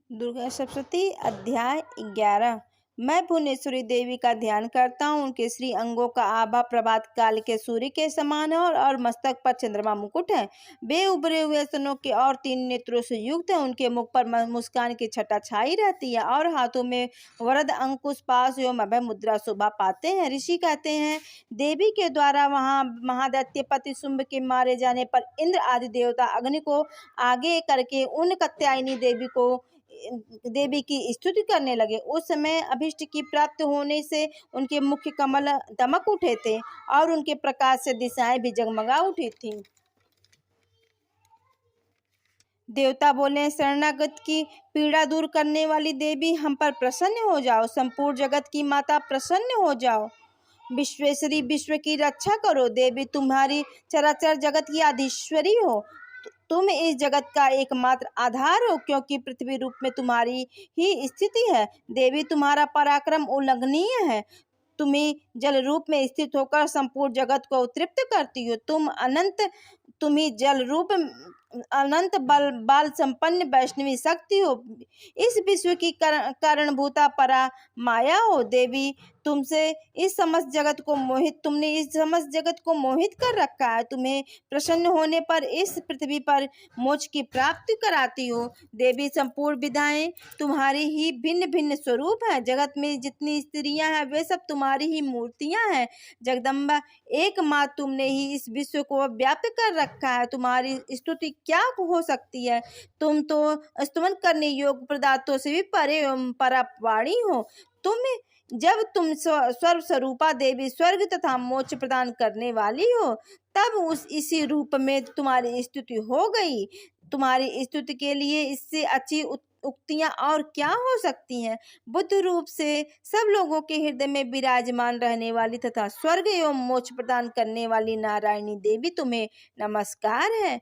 दुर्गा सप्तशती अध्याय 11। मैं भुवनेश्वरी देवी का ध्यान करता हूँ। उनके श्री अंगों का आभा प्रभात काल के सूर्य के समान है और मस्तक पर चंद्रमा मुकुट है। वे उभरे हुए स्तनों के और 3 नेत्रों से युक्त है। उनके मुख पर मुस्कान की छटा छाई रहती है और हाथों में वरद अंकुश पास एवं अभय मुद्रा शोभा पाते हैं। ऋषि कहते हैं, देवी के द्वारा वहाँ महादैत्य पति शुंभ के मारे जाने पर इंद्र आदि देवता अग्नि को आगे करके उन कात्यायनी देवी की स्तुति करने लगे। उस समय अभिष्ट की प्राप्त होने से उनके मुख्य कमल दमक उठे थे और उनके प्रकाश से दिशाएं भी जगमगा उठी थीं। देवता बोले, शरणागत की पीड़ा दूर करने वाली देवी, हम पर प्रसन्न हो जाओ। संपूर्ण जगत की माता, प्रसन्न हो जाओ। विश्वेश्वरी, विश्व की रक्षा करो। देवी, तुम्हारी चराचर जगत की आधीश्वरी हो। तुम इस जगत का एकमात्र आधार हो, क्योंकि पृथ्वी रूप में तुम्हारी ही स्थिति है। देवी, तुम्हारा पराक्रम उल्लंघनीय है। तुम्ही जल रूप में स्थित होकर संपूर्ण जगत को तृप्त करती हो। तुम्ही जल रूप अनंत बाल संपन्न वैष्णवी शक्ति हो। इस विश्व की कारणभूता परा माया हो। देवी, तुमने इस समस्त जगत को मोहित कर रखा है। तुम्हें प्रसन्न होने पर इस पृथ्वी पर मोक्ष की प्राप्ति कराती हो। देवी, संपूर्ण विधाएं तुम्हारी ही भिन्न भिन्न स्वरूप है। जगत में जितनी स्त्रियां हैं वे सब तुम्हारी ही मूर्तियां हैं। जगदम्बा, एक मात्र तुमने ही इस विश्व को व्याप्त कर रखा है। तुम्हारी स्तुति क्या हो सकती है? तुम तो स्तुति करने योग्य पदार्थों से भी परे परावाणी हो। तुम सर्व स्वरूपा देवी, स्वर्ग तथा मोक्ष प्रदान करने वाली हो, तब इसी रूप में तुम्हारी स्तुति हो गई। तुम्हारी स्तुति के लिए इससे अच्छी उक्तियां और क्या हो सकती हैं? बुद्ध रूप से सब लोगों के हृदय में विराजमान रहने वाली तथा स्वर्ग एवं मोक्ष प्रदान करने वाली नारायणी देवी, तुम्हें नमस्कार है।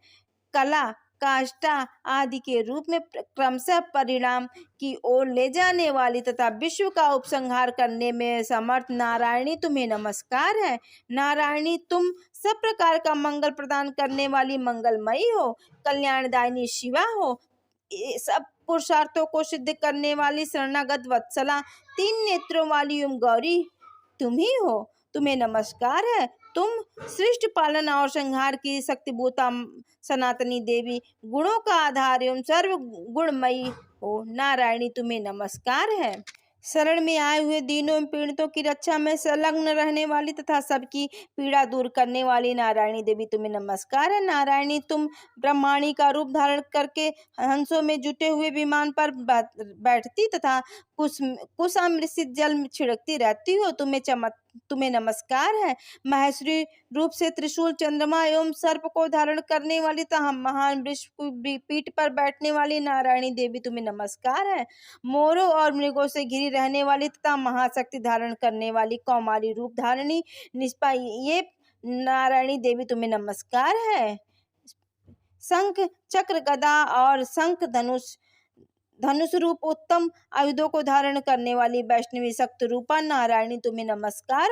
कला, काष्ठा आदि के रूप में क्रमशः परिणाम की ओर ले जाने वाली तथा विश्व का उपसंहार करने में समर्थ नारायणी, तुम्हें नमस्कार है। नारायणी, तुम सब प्रकार का मंगल प्रदान करने वाली मंगलमयी हो, कल्याणदायिनी शिवा हो। सब पुरुषार्थों को सिद्ध करने वाली शरणागत वत्सला, 3 नेत्रों वाली गौरी तुम ही हो। तुम्हें नमस्कार है। तुम सृष्टि पालन और संहार की शक्तिभूता सनातनी देवी, गुणों का आधार एवं सर्व गुणमयी हो। नारायणी, तुम्हें नमस्कार है। शरण में आए हुए दीनों एवं पीड़ितों की रक्षा में संलग्न रहने वाली तथा सबकी पीड़ा दूर करने वाली नारायणी देवी, तुम्हें नमस्कार है। नारायणी, तुम ब्रह्माणी का रूप धारण करके हंसों में जुटे हुए विमान पर बैठती तथा कुशामृत जल छिड़कती रहती हो। तुम्हें नमस्कार है। महेश्वरी रूप से त्रिशूल, चंद्रमा एवं सर्प को धारण करने वाली तथा महान वृक्ष की पीठ पर बैठने वाली नारायणी देवी, तुम्हें नमस्कार है। मोरों और मृगों से घिरी रहने वाली तथा महाशक्ति धारण करने वाली कौमारी रूप धारणी ये नारायणी देवी, तुम्हें नमस्कार है। शंख, चक्र, गदा और शंख धनुष रूप उत्तम आयुधों को धारण करने वाली वैष्णवी शक्ति रूपा नारायणी, तुम्हें नमस्कार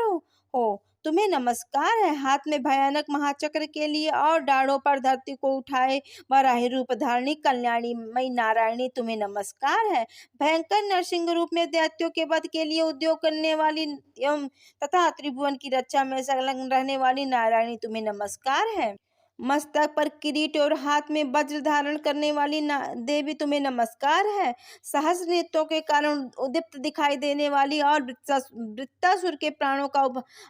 हो। तुम्हें नमस्कार है। हाथ में भयानक महाचक्र के लिए और डाढ़ों पर धरती को उठाए वराही रूप धारणी कल्याणी मई नारायणी, तुम्हें नमस्कार है। भयंकर नरसिंह रूप में दैत्यों के वध के लिए उद्योग करने वाली एवं तथा त्रिभुवन की रक्षा में संलग्न रहने वाली नारायणी, तुम्हें नमस्कार है। मस्तक पर किरीट और हाथ में वज्र धारण करने वाली देवी, तुम्हें नमस्कार है। सहस्र नेत्रों के कारण उदीप्त दिखाई देने वाली और वृत्तासुर के प्राणों का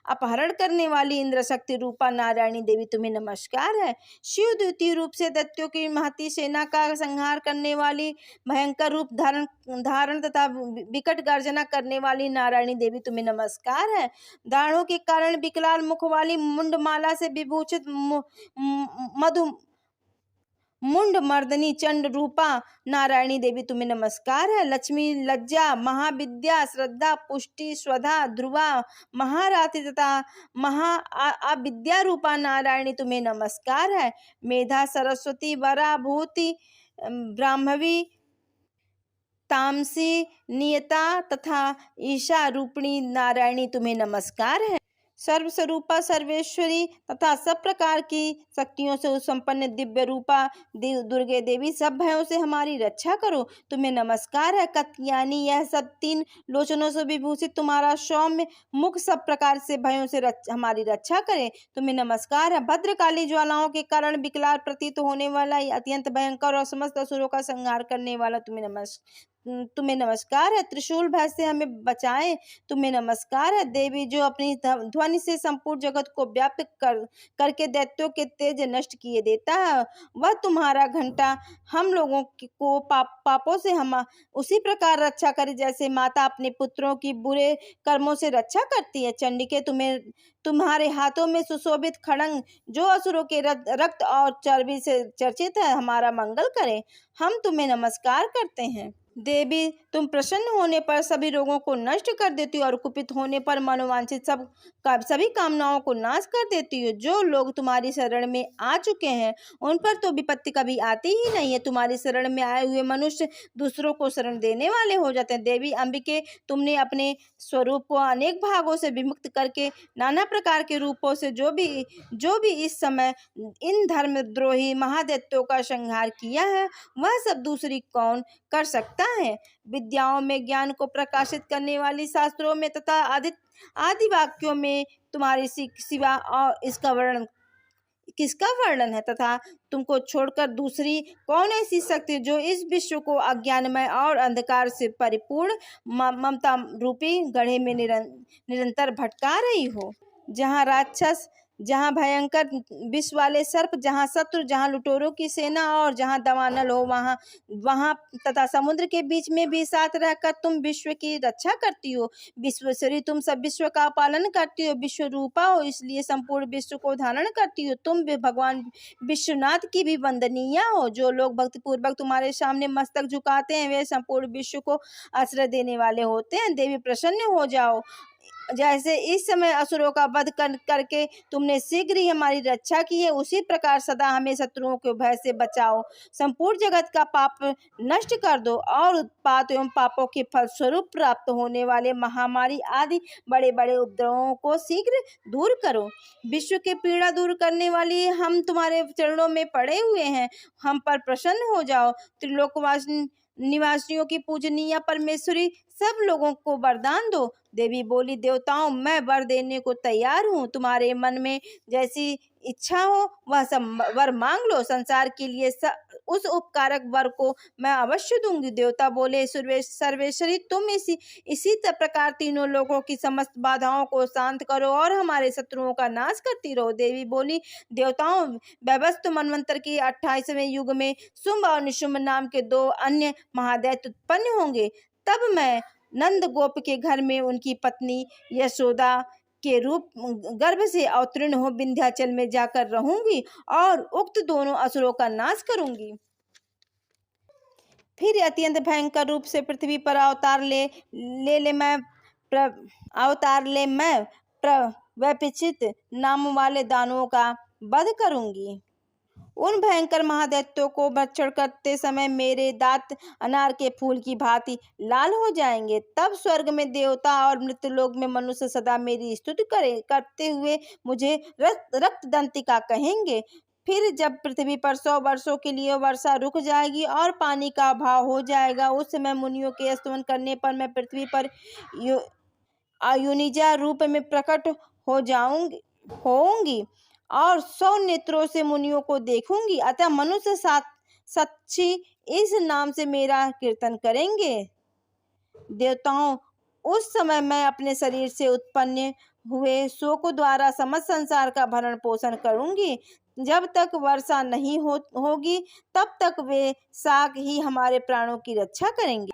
अपहरण करने वाली इंद्र शक्ति रूपा नारायणी देवी, तुम्हें नमस्कार है। शिव द्वितीय रूप से दैत्यों की महती सेना का संहार करने वाली भयंकर रूप धारण तथा विकट गर्जना करने वाली नारायणी देवी, तुम्हें नमस्कार है। दाढ़ों के कारण विकराल मुख वाली मुंडमाला से विभूषित मुंड मर्दनी चंड रूपा नारायणी देवी, तुम्हें नमस्कार है। लक्ष्मी, लज्जा, महाविद्या, श्रद्धा, पुष्टि, स्वधा, ध्रुवा, महाराति तथा महाविद्या रूपा नारायणी, तुम्हें नमस्कार है। मेधा, सरस्वती, वरा, भूति, ब्राह्मवी, तामसी, नियता तथा ईशा रूपिणी नारायणी, तुम्हें नमस्कार है। सर्वस्वरूपा सर्वेश्वरी तथा सब प्रकार की शक्तियों से संपन्न दिव्य रूपा दुर्गे देवी, सब भयों से हमारी रक्षा करो। तुम्हें नमस्कार है कात्यायनी, यह सब 3 लोचनों से विभूषित तुम्हारा सौम्य मुख सब प्रकार से भयों से हमारी रक्षा करे। तुम्हें नमस्कार है भद्रकाली, ज्वालाओं के कारण विकराल प्रतीत होने वाला, अत्यंत भयंकर और समस्त असुरों का संहार करने वाला तुम्हें नमस्कार है। त्रिशूल भय से हमें बचाएं। तुम्हें नमस्कार है देवी, जो अपनी ध्वनि से संपूर्ण जगत को व्याप्त करके दैत्यों के तेज नष्ट किए देता है। वह तुम्हारा घंटा हम लोगों को पापों से हम उसी प्रकार रक्षा करे जैसे माता अपने पुत्रों की बुरे कर्मों से रक्षा करती है। चंडिके, तुम्हारे हाथों में सुशोभित खड़ंग, जो असुरों के रक्त और चर्बी से चर्चित है, हमारा मंगल करे। हम तुम्हें नमस्कार करते हैं। देवी, तुम प्रसन्न होने पर सभी रोगों को नष्ट कर देती हो और कुपित होने पर मनोवांछित सभी कामनाओं को नाश कर देती हो। जो लोग तुम्हारी शरण में आ चुके हैं उन पर तो विपत्ति कभी आती ही नहीं है। तुम्हारी शरण में आए हुए मनुष्य दूसरों को शरण देने वाले हो जाते हैं। देवी अंबिके, तुमने अपने स्वरूप को अनेक भागों से विमुक्त करके नाना प्रकार के रूपों से जो भी इस समय इन धर्मद्रोही महादैत्यों का संहार किया है, वह सब दूसरी कौन कर सकता है। विद्याओं में ज्ञान को प्रकाशित करने वाली, शास्त्रों में तथा आदि वाक्यों में तुम्हारी सिवा और किसका वर्णन है, तथा तुमको छोड़कर दूसरी कौन ऐसी शक्ति जो इस विश्व को अज्ञानमय और अंधकार से परिपूर्ण ममता रूपी गड्ढे में निरंतर भटका रही हो। जहाँ राक्षस, जहाँ भयंकर विष वाले सर्प, जहाँ शत्रु, जहाँ लुटेरों की सेना और जहाँ दवानल हो, वहाँ तथा समुद्र के बीच में भी साथ रहकर तुम विश्व की रक्षा करती हो। विश्वेश्वरी, तुम सब विश्व का पालन करती हो। विश्व रूपा हो, इसलिए संपूर्ण विश्व को धारण करती हो। तुम भी भगवान विश्वनाथ की भी वंदनीय हो। जो लोग भक्तिपूर्वक तुम्हारे सामने मस्तक झुकाते हैं, वे संपूर्ण विश्व को आश्रय देने वाले होते हैं। देवी, प्रसन्न हो जाओ। जैसे इस समय असुरों का वध करके तुमने शीघ्र ही हमारी रक्षा की है, उसी प्रकार सदा हमें शत्रुओं के भय से बचाओ। संपूर्ण जगत का पाप नष्ट कर दो और उत्पात एवं पापों के फलस्वरूप प्राप्त होने वाले महामारी आदि बड़े बड़े उपद्रवों को शीघ्र दूर करो। विश्व के पीड़ा दूर करने वाली, हम तुम्हारे चरणों में पड़े हुए हैं, हम पर प्रसन्न हो जाओ। त्रिलोकवासी निवासियों की पूजनीय परमेश्वरी, सब लोगों को वरदान दो। देवी बोली, देवताओं, मैं वर देने को तैयार हूँ। तुम्हारे मन में जैसी इच्छा हो वह सब वर मांग लो। संसार के लिए उस उपकारक वर को मैं अवश्य दूंगी। देवता बोले, सर्वेश्वरी, तुम इसी प्रकार तीनों लोगों की समस्त बाधाओं को शांत करो और हमारे शत्रुओं का नाश करती रहो। देवी बोली, देवताओं, व्यवस्थ मनवंतर के 28वें युग में शुंभ और निशुंभ नाम के 2 अन्य महादैत्य उत्पन्न होंगे। तब मैं नंद गोप के घर में उनकी पत्नी यशोदा के रूप गर्भ से अवतीर्ण हो विंध्याचल में जाकर रहूंगी और उक्त दोनों असुरों का नाश करूंगी। फिर अत्यंत भयंकर रूप से पृथ्वी पर अवतार ले मैं प्रवैपिचित नाम वाले दानवों का वध करूंगी। उन भयंकर महादैत्यों को भक्षण करते समय मेरे दांत अनार के फूल की भांति लाल हो जाएंगे। तब स्वर्ग में देवता और मृत्युलोक में मनुष्य सदा मेरी स्तुति करते हुए मुझे रक्त दंतिका कहेंगे। फिर जब पृथ्वी पर 100 वर्षों के लिए वर्षा रुक जाएगी और पानी का अभाव हो जाएगा, उस समय मुनियों के स्तवन करने पर मैं पृथ्वी पर अयुनिजा रूप में प्रकट होऊंगी और 100 नेत्रों से मुनियों को देखूंगी। अतः मनुष्य सच्ची इस नाम से मेरा कीर्तन करेंगे। देवताओं, उस समय मैं अपने शरीर से उत्पन्न हुए शोक द्वारा समस्त संसार का भरण पोषण करूंगी। जब तक वर्षा नहीं होगी तब तक वे शाक ही हमारे प्राणों की रक्षा करेंगे।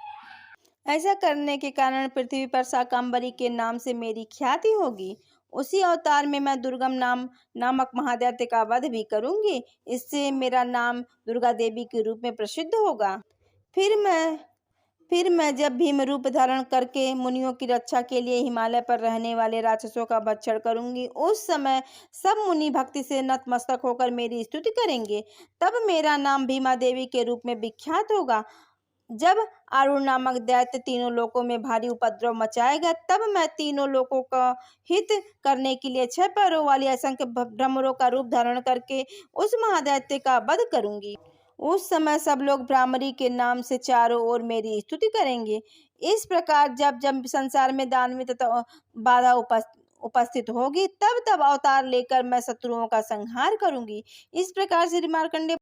ऐसा करने के कारण पृथ्वी पर शाकंभरी के नाम से मेरी ख्याति होगी। उसी अवतार में मैं दुर्गम नामक महादैत्य का वध भी करूंगी। इससे मेरा नाम दुर्गा देवी के रूप में प्रसिद्ध होगा। फिर मैं जब भीम रूप धारण करके मुनियों की रक्षा के लिए हिमालय पर रहने वाले राक्षसों का भक्षण करूंगी, उस समय सब मुनि भक्ति से नतमस्तक होकर मेरी स्तुति करेंगे। तब मेरा नाम भीमा देवी के रूप में विख्यात होगा। जब आरूढ़ नामक दैत्य तीनों लोकों में भारी उपद्रव मचाएगा, तब मैं तीनों लोकों का हित करने के लिए 6 पैरों वाली असंख्य भ्रमरों का रूप धारण करके उस महादैत्य का वध करूंगी। उस समय सब लोग भ्रामरी के नाम से चारों ओर मेरी स्तुति करेंगे। इस प्रकार जब जब संसार में दानवी तथा बाधा उपस्थित होगी, तब तब अवतार लेकर मैं शत्रुओं का संहार करूंगी। इस प्रकार श्री मार्कंडेय